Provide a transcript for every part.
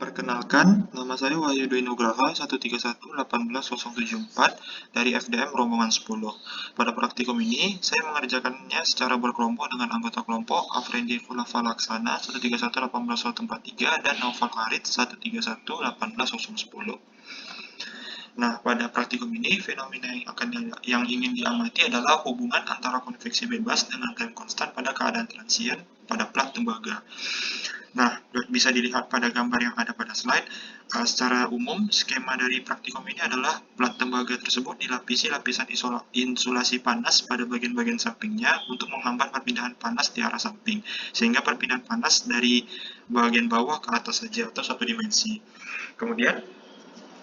Perkenalkan, nama saya Wahyu Dwi Nugraha 131-18074 dari FDM Rombongan 10. Pada praktikum ini, saya mengerjakannya secara berkelompok dengan anggota kelompok Afrendi Fulafa Laksana 131-18143 dan Naufal Harit 131-18010. Nah, pada praktikum ini, fenomena yang ingin diamati adalah hubungan antara konveksi bebas dengan time constant pada keadaan transient pada plat tembaga. Nah, bisa dilihat pada gambar yang ada pada slide. Secara umum, skema dari praktikum ini adalah plat tembaga tersebut dilapisi lapisan insulasi panas pada bagian-bagian sampingnya untuk menghambat perpindahan panas di arah samping, sehingga perpindahan panas dari bagian bawah ke atas saja atau satu dimensi. Kemudian,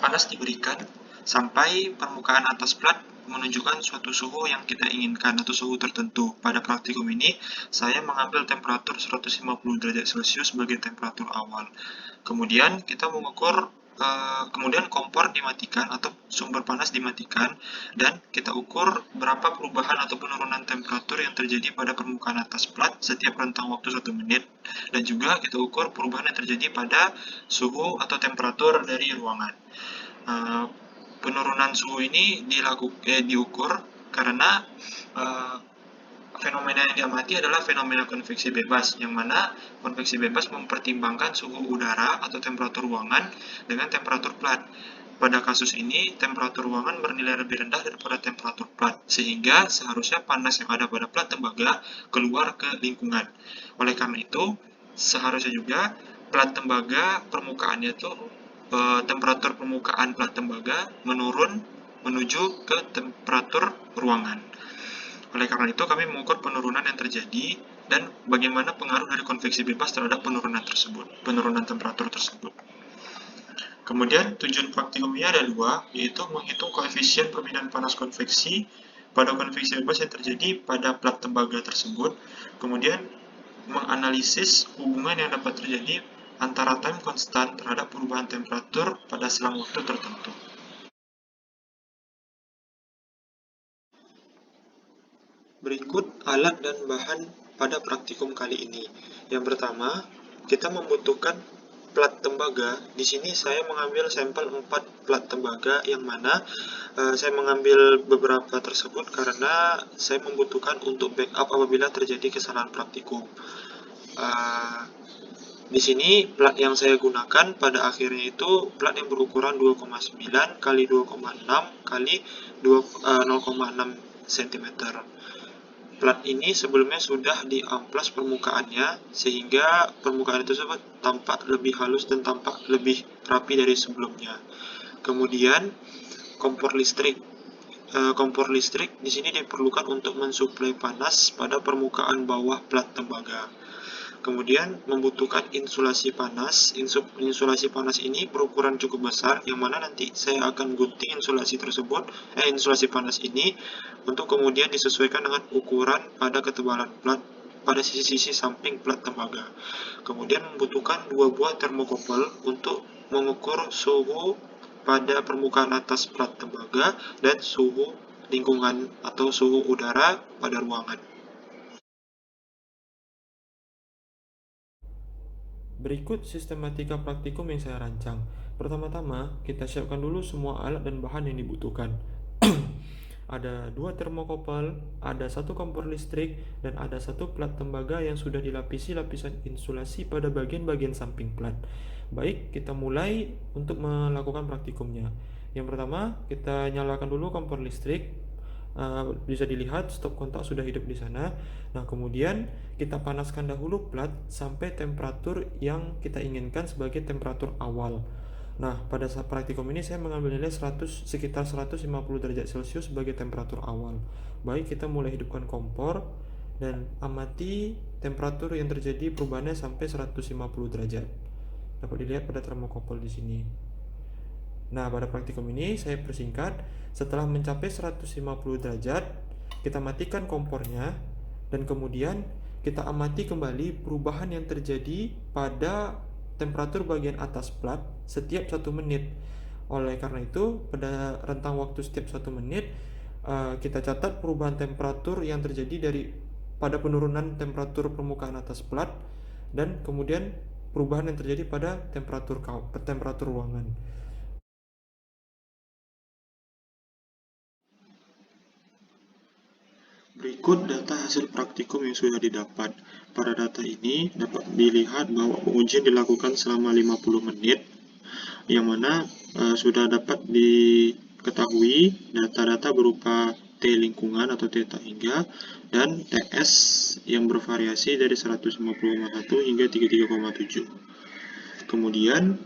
panas diberikan sampai permukaan atas plat menunjukkan suatu suhu yang kita inginkan atau suhu tertentu. Pada praktikum ini, saya mengambil temperatur 150 derajat Celcius sebagai temperatur awal. Kemudian kita mengukur, kemudian kompor dimatikan atau sumber panas dimatikan, dan kita ukur berapa perubahan atau penurunan temperatur yang terjadi pada permukaan atas plat setiap rentang waktu 1 menit, dan juga kita ukur perubahan yang terjadi pada suhu atau temperatur dari ruangan. Penurunan suhu ini diukur karena fenomena yang diamati adalah fenomena konveksi bebas, yang mana konveksi bebas mempertimbangkan suhu udara atau temperatur ruangan dengan temperatur plat. Pada kasus ini, temperatur ruangan bernilai lebih rendah daripada temperatur plat, sehingga seharusnya panas yang ada pada plat tembaga keluar ke lingkungan. Oleh karena itu, seharusnya juga plat tembaga permukaannya itu temperatur permukaan plat tembaga menurun menuju ke temperatur ruangan. Oleh karena itu, kami mengukur penurunan yang terjadi dan bagaimana pengaruh dari konveksi bebas terhadap penurunan temperatur tersebut. Kemudian, tujuan praktikum ini ada dua, yaitu menghitung koefisien perpindahan panas konveksi pada konveksi bebas yang terjadi pada plat tembaga tersebut, kemudian menganalisis hubungan yang dapat terjadi antara time constant terhadap perubahan temperatur pada selang waktu tertentu. Berikut alat dan bahan pada praktikum kali ini. Yang pertama, kita membutuhkan plat tembaga. Di sini saya mengambil sampel 4 plat tembaga, yang mana saya mengambil beberapa tersebut karena saya membutuhkan untuk backup apabila terjadi kesalahan praktikum. Di sini plat yang saya gunakan pada akhirnya itu plat yang berukuran 2,9 kali 2,6 kali 0,6 cm. Plat ini sebelumnya sudah diamplas permukaannya sehingga permukaan tersebut tampak lebih halus dan tampak lebih rapi dari sebelumnya. Kemudian kompor listrik. Kompor listrik di sini diperlukan untuk mensuplai panas pada permukaan bawah plat tembaga. Kemudian membutuhkan insulasi panas. Insulasi panas ini berukuran cukup besar, yang mana nanti saya akan gunting insulasi panas ini untuk kemudian disesuaikan dengan ukuran pada ketebalan plat pada sisi-sisi samping plat tembaga. Kemudian membutuhkan 2 buah termokopel untuk mengukur suhu pada permukaan atas plat tembaga dan suhu lingkungan atau suhu udara pada ruangan. Berikut sistematika praktikum yang saya rancang. Pertama-tama, kita siapkan dulu semua alat dan bahan yang dibutuhkan. Ada 2 termokopel, ada 1 kompor listrik, dan ada 1 plat tembaga yang sudah dilapisi lapisan insulasi pada bagian-bagian samping plat. Baik, kita mulai untuk melakukan praktikumnya. Yang pertama, kita nyalakan dulu kompor listrik. Bisa dilihat stop kontak sudah hidup di sana. Nah, kemudian kita panaskan dahulu plat sampai temperatur yang kita inginkan sebagai temperatur awal. Nah, pada saat praktikum ini saya mengambil nilai sekitar 150 derajat Celcius sebagai temperatur awal. Baik, kita mulai hidupkan kompor dan amati temperatur yang terjadi perubahannya sampai 150 derajat. Dapat dilihat pada termokopel di sini. Nah, pada praktikum ini saya persingkat. Setelah mencapai 150 derajat, kita matikan kompornya dan kemudian kita amati kembali perubahan yang terjadi pada temperatur bagian atas plat setiap 1 menit. Oleh karena itu, pada rentang waktu setiap 1 menit, kita catat perubahan temperatur yang terjadi pada penurunan temperatur permukaan atas plat, dan kemudian perubahan yang terjadi pada temperatur ruangan. Berikut data hasil praktikum yang sudah didapat. Pada data ini dapat dilihat bahwa pengujian dilakukan selama 50 menit, yang mana sudah dapat diketahui data-data berupa T lingkungan atau theta hingga dan TS yang bervariasi dari 150,1 hingga 33,7. Kemudian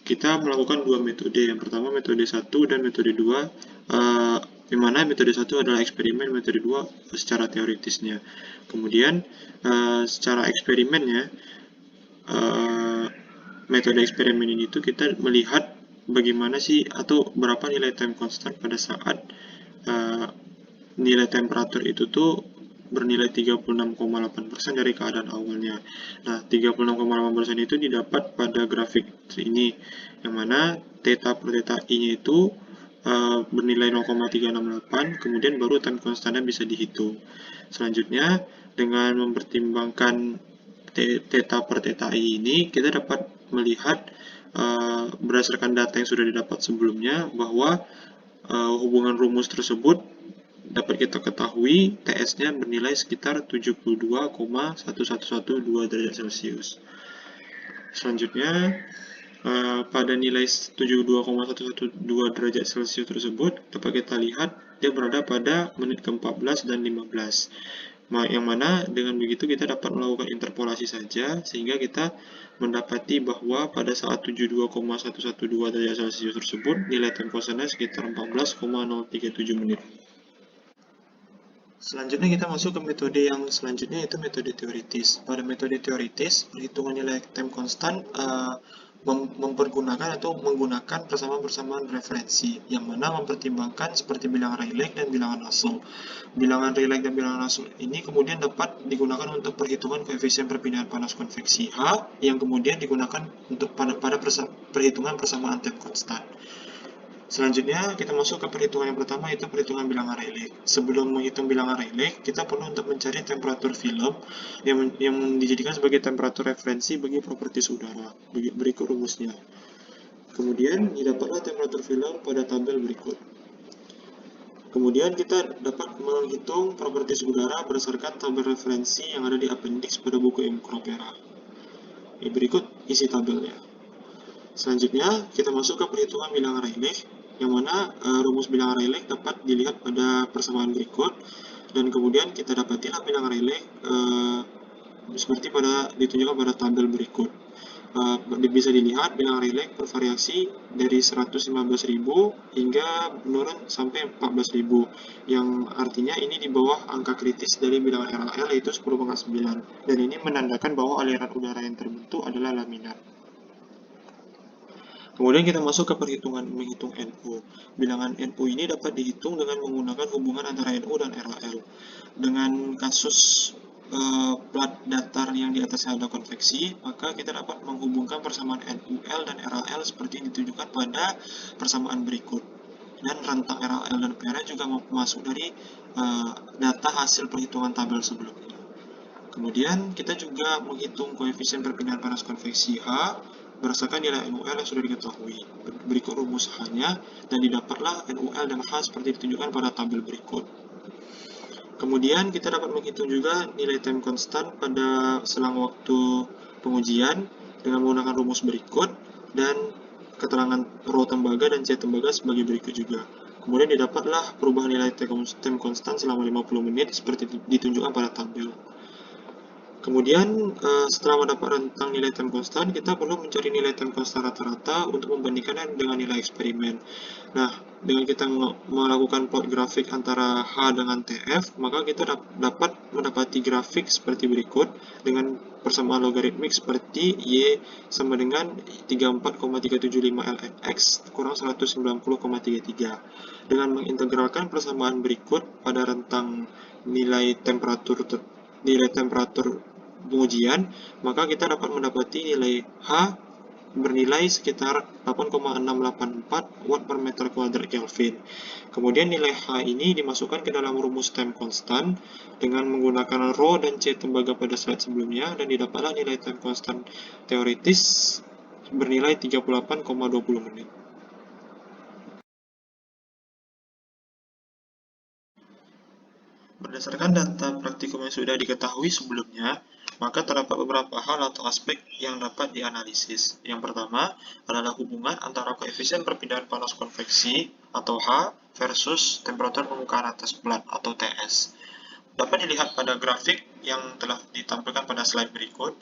kita melakukan dua metode. Yang pertama metode 1 dan metode 2, di mana metode 1 adalah eksperimen, metode 2 secara teoritisnya. Kemudian secara eksperimennya, metode eksperimen ini tuh kita melihat bagaimana sih atau berapa nilai time constant pada saat nilai temperatur itu tuh bernilai 36,8% dari keadaan awalnya. Nah, 36,8% itu didapat pada grafik ini, yang mana theta per theta I-nya itu bernilai 0,368, kemudian baru time constantnya bisa dihitung. Selanjutnya, dengan mempertimbangkan theta per theta I ini, kita dapat melihat berdasarkan data yang sudah didapat sebelumnya bahwa hubungan rumus tersebut dapat kita ketahui TS-nya bernilai sekitar 72,1112 derajat Celcius. Selanjutnya, pada nilai 72,112 derajat Celcius tersebut dapat kita lihat dia berada pada menit ke-14 dan 15. Yang mana dengan begitu kita dapat melakukan interpolasi saja sehingga kita mendapati bahwa pada saat 72,112 derajat Celcius tersebut nilai time constantnya sekitar 14,037 menit. Selanjutnya kita masuk ke metode yang selanjutnya, yaitu metode teoritis. Pada metode teoritis, perhitungan nilai time constant mempergunakan atau menggunakan persamaan-persamaan referensi, yang mana mempertimbangkan seperti bilangan Rayleigh dan bilangan Russell. Bilangan Rayleigh dan bilangan Russell ini kemudian dapat digunakan untuk perhitungan koefisien perpindahan panas konveksi H, yang kemudian digunakan untuk pada perhitungan persamaan time constant. Selanjutnya, kita masuk ke perhitungan yang pertama, yaitu perhitungan bilangan Rayleigh. Sebelum menghitung bilangan Rayleigh, kita perlu untuk mencari temperatur film yang dijadikan sebagai temperatur referensi bagi propertis udara. Berikut rumusnya. Kemudian, didapatlah temperatur film pada tabel berikut. Kemudian, kita dapat menghitung propertis udara berdasarkan tabel referensi yang ada di appendix pada buku ilmu Cropera. Berikut isi tabelnya. Selanjutnya, kita masuk ke perhitungan bilangan Rayleigh, yang mana rumus bilangan Rayleigh dapat dilihat pada persamaan berikut, dan kemudian kita dapatilah bilangan Rayleigh seperti ditunjukkan pada tabel berikut. Bisa dilihat bilangan Rayleigh bervariasi dari 115.000 hingga menurun sampai 14.000, yang artinya ini di bawah angka kritis dari bilangan RAL, yaitu 10,9, dan ini menandakan bahwa aliran udara yang terbentuk adalah laminar. Kemudian kita masuk ke perhitungan menghitung NU. Bilangan NU ini dapat dihitung dengan menggunakan hubungan antara NU dan RAL. Dengan kasus plat datar yang di atasnya ada konveksi, maka kita dapat menghubungkan persamaan NUL dan RAL seperti yang ditunjukkan pada persamaan berikut. Dan rentang RAL dan PRA juga masuk dari data hasil perhitungan tabel sebelumnya. Kemudian kita juga menghitung koefisien perpindahan panas konveksi H berdasarkan nilai NUL yang sudah diketahui. Berikut rumus H-nya, dan didapatlah NUL dan H seperti ditunjukkan pada tabel berikut. Kemudian kita dapat menghitung juga nilai time constant pada selang waktu pengujian dengan menggunakan rumus berikut, dan keterangan rho tembaga dan C tembaga sebagai berikut juga. Kemudian didapatlah perubahan nilai time constant selama 50 menit seperti ditunjukkan pada tabel. Kemudian setelah mendapat rentang nilai time constant, kita perlu mencari nilai time constant rata-rata untuk membandingkannya dengan nilai eksperimen. Nah, dengan kita melakukan plot grafik antara H dengan TF, maka kita dapat mendapati grafik seperti berikut dengan persamaan logaritmik seperti Y sama dengan 34,375 lnx kurang 190,33. Dengan mengintegralkan persamaan berikut pada rentang nilai temperatur pengujian, maka kita dapat mendapati nilai H bernilai sekitar 8,684 watt per meter kuadrat Kelvin. Kemudian nilai H ini dimasukkan ke dalam rumus time constant dengan menggunakan Rho dan C tembaga pada slide sebelumnya, dan didapatlah nilai time constant teoritis bernilai 38,20 menit. Berdasarkan data praktikum yang sudah diketahui sebelumnya, maka terdapat beberapa hal atau aspek yang dapat dianalisis. Yang pertama adalah hubungan antara koefisien perpindahan panas konveksi atau H versus temperatur permukaan atas plat atau TS. Dapat dilihat pada grafik yang telah ditampilkan pada slide berikut.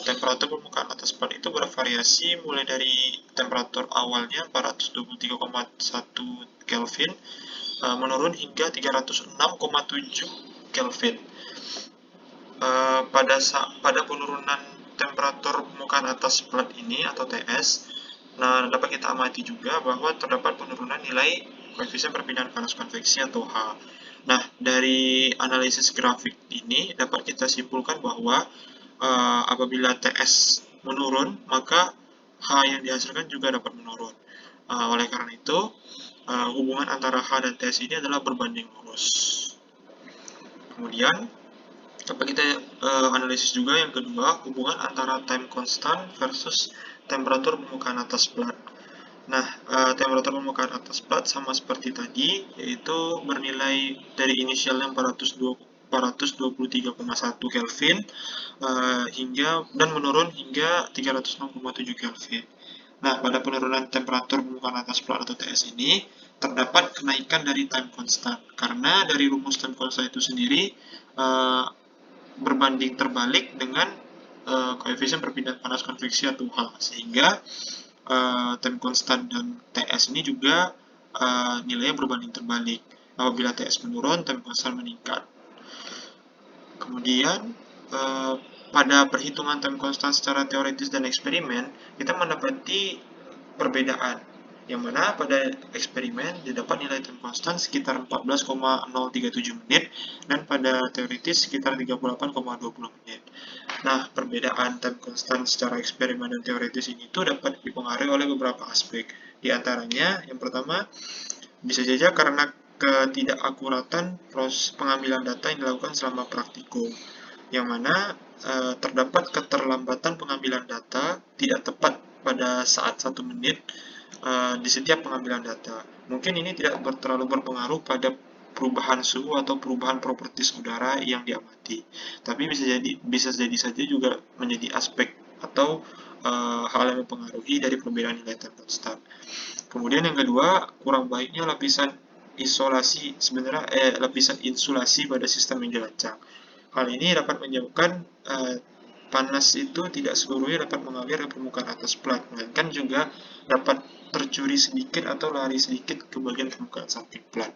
Temperatur permukaan atas plat itu bervariasi mulai dari temperatur awalnya 423,1 Kelvin menurun hingga 306,7 Kelvin. Pada penurunan temperatur permukaan atas plat ini atau TS, dapat kita amati juga bahwa terdapat penurunan nilai koefisien perpindahan panas konveksi atau H. Nah, dari analisis grafik ini dapat kita simpulkan bahwa apabila TS menurun, maka H yang dihasilkan juga dapat menurun. Oleh karena itu, hubungan antara H dan TS ini adalah berbanding lurus. Kemudian, dapat kita analisis juga yang kedua, hubungan antara time constant versus temperatur permukaan atas plat. Nah, temperatur permukaan atas plat sama seperti tadi, yaitu bernilai dari inisialnya 423,1 Kelvin dan menurun hingga 306,7 Kelvin. Nah, pada penurunan temperatur permukaan atas plat atau TS ini, terdapat kenaikan dari time constant. Karena dari rumus time constant itu sendiri berbanding terbalik dengan koefisien perpindahan panas konveksi atau H. Sehingga time constant dan TS ini juga nilainya berbanding terbalik. Apabila TS menurun, time constant meningkat. Kemudian, pada perhitungan time constant secara teoritis dan eksperimen, kita mendapati perbedaan, yang mana pada eksperimen didapat nilai time constant sekitar 14,037 menit, dan pada teoritis sekitar 38,20 menit. Nah, perbedaan time constant secara eksperimen dan teoritis ini dapat dipengaruhi oleh beberapa aspek. Di antaranya, yang pertama, bisa saja karena ketidakakuratan proses pengambilan data yang dilakukan selama praktikum, yang mana terdapat keterlambatan pengambilan data tidak tepat pada saat 1 menit di setiap pengambilan data. Mungkin ini tidak terlalu berpengaruh pada perubahan suhu atau perubahan properties udara yang diamati, tapi bisa jadi saja juga menjadi aspek atau hal yang mempengaruhi dari perbedaan nilai time constant. Kemudian yang kedua, kurang baiknya lapisan insulasi pada sistem yang dirancang. Hal ini dapat menyebabkan panas itu tidak seluruhnya dapat mengalir ke permukaan atas plat, melainkan juga dapat tercuri sedikit atau lari sedikit ke bagian permukaan samping plat.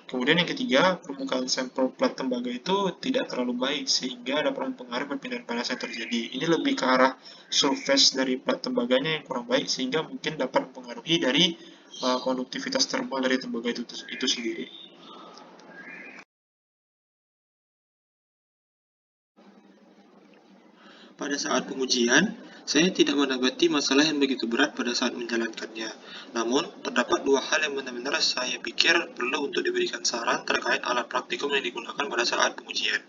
Kemudian yang ketiga, permukaan sampel plat tembaga itu tidak terlalu baik sehingga dapat mempengaruhi perpindahan panas yang terjadi. Ini lebih ke arah surface dari plat tembaganya yang kurang baik sehingga mungkin dapat mempengaruhi dari konduktivitas thermal dari tembaga itu sendiri. Pada saat pengujian, saya tidak mendapati masalah yang begitu berat pada saat menjalankannya. Namun, terdapat dua hal yang benar-benar saya pikir perlu untuk diberikan saran terkait alat praktikum yang digunakan pada saat pengujian.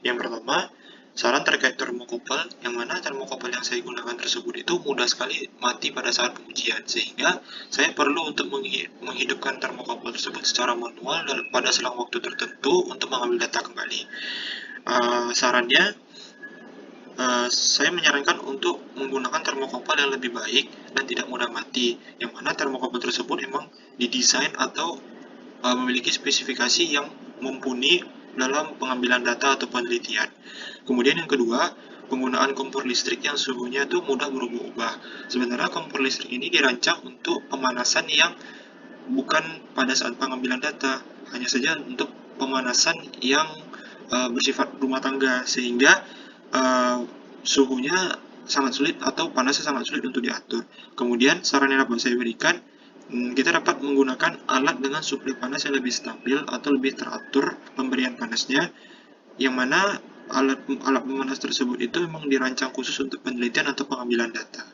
Yang pertama, saran terkait termokopel, yang mana termokopel yang saya gunakan tersebut itu mudah sekali mati pada saat pengujian, sehingga saya perlu untuk menghidupkan termokopel tersebut secara manual dan pada selang waktu tertentu untuk mengambil data kembali. Sarannya, saya menyarankan untuk menggunakan termokopel yang lebih baik dan tidak mudah mati, yang mana termokopel tersebut memang didesain atau memiliki spesifikasi yang mumpuni dalam pengambilan data atau penelitian. Kemudian yang kedua, penggunaan kompor listrik yang suhunya itu mudah berubah-ubah. Sebenarnya kompor listrik ini dirancang untuk pemanasan yang bukan pada saat pengambilan data, hanya saja untuk pemanasan yang bersifat rumah tangga, sehingga suhunya sangat sulit atau panasnya sangat sulit untuk diatur. Kemudian saran yang dapat saya berikan, kita dapat menggunakan alat dengan suplai panas yang lebih stabil atau lebih teratur pemberian panasnya, yang mana alat pemanas tersebut itu memang dirancang khusus untuk penelitian atau pengambilan data.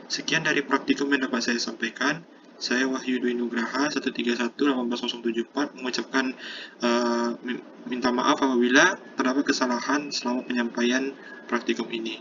Sekian dari praktikum yang dapat saya sampaikan. Saya Wahyu Dwi Nugraha 131-18074 mengucapkan minta maaf apabila terdapat kesalahan selama penyampaian praktikum ini.